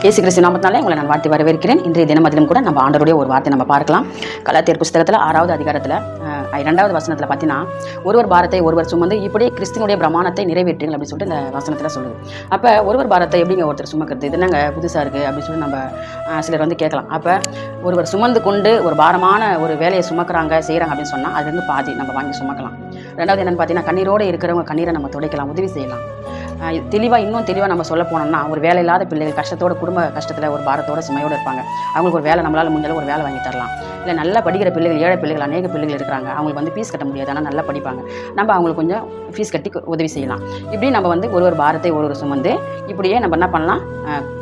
இயேசு கிறிஸ்து நாமத்தினாலே உங்களை நான் வாழ்த்தி வரவேற்கிறேன். இன்றைய தினமதிலும் கூட நம்ம ஆண்டவருடைய ஒரு வார்த்தை நம்ம பார்க்கலாம். கலாத்தியர் புஸ்தகத்தில் 6வது அதிகாரத்தில் 2வது வசனத்தில் பார்த்தீங்கன்னா, ஒருவர் பாரத்தை ஒருவர் சுமந்து இப்படியே கிறிஸ்துவனுடைய பிரமாணத்தை நிறைவேற்றுங்கள் அப்படின்னு சொல்லிட்டு இந்த வசனத்தில் சொல்லுது. அப்போ ஒருவர் பாரத்தை எப்படிங்க ஒருத்தர் சுமக்கிறது, இது என்னங்க புதுசாக இருக்குது அப்படின்னு சொல்லி நம்ம சிலர் வந்து கேட்கலாம். அப்போ ஒருவர் சுமந்து கொண்டு ஒரு பாரமான ஒரு வேலையை சுமக்கிறாங்க செய்கிறாங்க அப்படின்னு சொன்னால் அதுலேருந்து பாதி நம்ம வாங்கி சுமக்கலாம். ரெண்டாவது என்னென்னு பார்த்தீங்கன்னா, கண்ணீரோடு இருக்கிறவங்க கண்ணீரை நம்ம துடைக்கலாம், உதவி செய்யலாம். இன்னும் தெளிவாக நம்ம சொல்ல போனோம்னா, ஒரு வேலை இல்லாத பிள்ளைகள் கஷ்டத்தோட குடும்ப கஷ்டத்தில் ஒரு பாரத்தோட சுமையோடு இருப்பாங்க. அவங்களுக்கு ஒரு வேலை நம்மளால் முடிஞ்சாலும் ஒரு வேலை வாங்கி தரலாம். இல்லை நல்லா படிக்கிற பிள்ளைகள், ஏழை பிள்ளைகள், அநேக பிள்ளைகள் இருக்கிறாங்க. அவங்களுக்கு வந்து ஃபீஸ் கட்ட முடியாது, ஆனால் நல்லா படிப்பாங்க. நம்ம அவங்களுக்கு கொஞ்சம் ஃபீஸ் கட்டி உதவி செய்யலாம். இப்படி நம்ம வந்து ஒரு பாரத்தை ஒரு சுமந்து இப்படியே நம்ம என்ன பண்ணலாம்,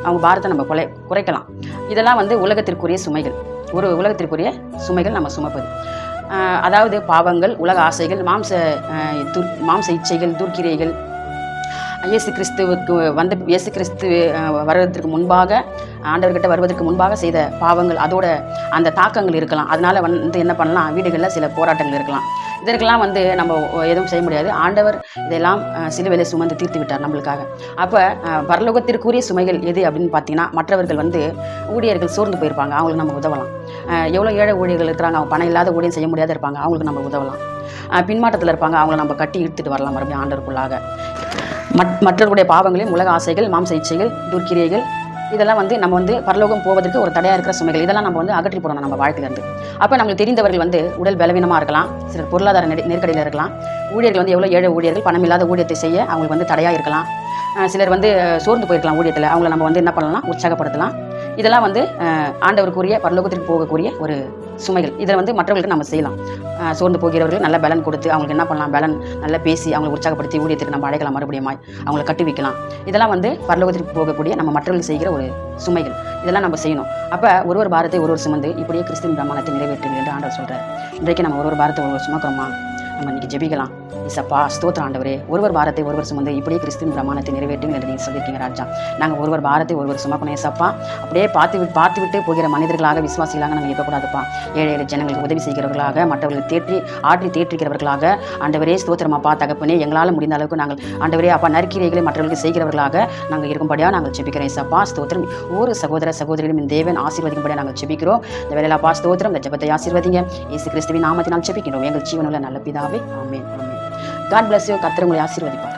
அவங்க பாரத்தை நம்ம குறைக்கலாம். இதெல்லாம் வந்து உலகத்திற்குரிய சுமைகள், ஒரு உலகத்திற்குரிய சுமைகள் நம்ம சுமப்பது. அதாவது பாவங்கள், உலக ஆசைகள், மாம்ச இச்சைகள், துர்க்கிரைகள், இயேசு கிறிஸ்து வருவதற்கு முன்பாக, ஆண்டவர்கிட்ட வருவதற்கு முன்பாக செய்த பாவங்கள், அதோட அந்த தாக்கங்கள் இருக்கலாம். அதனால் வந்து என்ன பண்ணலாம், வீடுகளில் சில போராட்டங்கள் இருக்கலாம். இதற்கெல்லாம் வந்து நம்ம எதுவும் செய்ய முடியாது. ஆண்டவர் இதெல்லாம் சிலுவையிலே சுமந்து தீர்த்து விட்டார் நம்மளுக்காக. அப்போ பரலோகத்திற்குரிய சுமைகள் எது அப்படின்னு பார்த்தீங்கன்னா, மற்றவர்கள் வந்து ஊழியர்கள் சோர்ந்து போயிருப்பாங்க, அவங்களுக்கு நம்ம உதவலாம். எவ்வளோ ஏழை ஊழியர்கள் இருக்கிறாங்க, அவங்க பணம் இல்லாத ஊழியம் செய்ய முடியாத இருப்பாங்க, அவங்களுக்கு நம்ம உதவலாம். பின்மாற்றத்தில் இருப்பாங்க, அவங்கள நம்ம கட்டி இழுத்துட்டு வரலாம் மறுபடியும் ஆண்டவருக்குள்ளாக. மற்றவர்களுடைய பாவங்களையும், உலக ஆசைகள், மாம்ச இச்சைகள், துர்க்கிரைகள், இதெல்லாம் வந்து நம்ம வந்து பரலோகம் போவதற்கு ஒரு தடையாக இருக்கிற சுமைகள். இதெல்லாம் நம்ம வந்து அகற்றி போடணும் நம்ம வாழ்க்கையிலேருந்து. அப்போ நம்மளுக்கு தெரிந்தவர்கள் வந்து உடல் பலவீனமாக இருக்கலாம், சிலர் பொருளாதார நெருக்கடியில் இருக்கலாம். ஊழியர்கள் வந்து எவ்வளோ ஏழை ஊழியர்கள் பணம் இல்லாத ஊழியத்தை செய்ய அவங்களுக்கு வந்து தடையாக இருக்கலாம். சிலர் வந்து சோர்ந்து போயிருக்கலாம் ஊழியத்தில், அவங்கள நம்ம வந்து என்ன பண்ணலாம், உற்சாகப்படுத்தலாம். இதெல்லாம் வந்து ஆண்டவருக்குரிய பரலோகத்திற்கு போகக்கூடிய ஒரு சுமைகள். இதை வந்து மற்றவர்களுக்கு நம்ம செய்யலாம். சோர்ந்து போகிறவர்கள் நல்ல பலன் கொடுத்து அவங்களுக்கு என்ன பண்ணலாம், பலன் நல்லா பேசி அவங்களை உற்சாகப்படுத்தி ஊழியத்திற்கு நம்ம அழைக்கலாம், மறுபடியும் அவங்களை கட்டி வைக்கலாம். இதெல்லாம் வந்து பரலோகத்திற்கு போகக்கூடிய நம்ம மற்றவர்கள் செய்கிற ஒரு சுமைகள். இதெல்லாம் நம்ம செய்யணும். அப்போ ஒரு பாரத்தை ஒரு சுமந்து இப்படியே கிறிஸ்துவின் பிரமாணத்தை நிறைவேற்றுங்கள் என்று ஆண்டவர் சொல்கிறார். இன்றைக்கு நம்ம ஒரு பாரத்தை ஒரு சுமக்கிறோமா? நம்ம இன்றைக்கி ஜெபிக்கலாம். இசப்பா ஸ்தோத்திர ஆண்டவரே, ஒருவர் பாரத்தை ஒருவர் சுமந்து இப்படியே கிறிஸ்துவின் பிரமாணத்தை நிறைவேற்றுங்கள் என்று நீங்கள் சொல்லியிருக்கீங்க ராஜா. நாங்கள் ஒருவர் பாரத்தை ஒருவர் சுமக்கணும் ஏசப்பா. அப்படியே பார்த்து விட்டு போகிற மனிதர்களாக, விசுவாசிகளாக நாங்கள் இருக்கக்கூடாதுப்பா. ஏழை ஜனங்களுக்கு உதவி செய்கிறவர்களாக, மற்றவர்களுக்கு ஆற்றி தேற்றிக்கிறவர்களாக, ஆண்டவரே ஸ்தோத்திரமாப்பா தகப்பனே, எங்களால் முடிந்த அளவுக்கு நாங்கள் ஆண்டவரே அப்பா நற்கிரைகளை மற்றவர்களுக்கு செய்கிறவர்களாக நாங்கள் இருக்கும்படியாக நாங்கள் ஜெபிக்கிறோம் ஏசப்பா. ஸ்தோத்திரம். ஒரு சகோதர சகோதரிகளும் இந்த தேவன் ஆசீர்வதிக்கும்படியாக நாங்கள் ஜெபிக்கிறோம். இந்த வேலையிலாப்பா ஸ்தோத்திரம். இந்த ஜெபத்தை ஆசீர்வதிங்க. இயேசு கிறிஸ்துவின் நாமத்தினால் ஜெபிக்கிறோம் எங்கள் ஜீவனுள்ள நல்ல பிதாவே. ஆமென். ஆமென். God bless you. கர்த்தர் உங்களை ஆசீர்வதிப்பார்.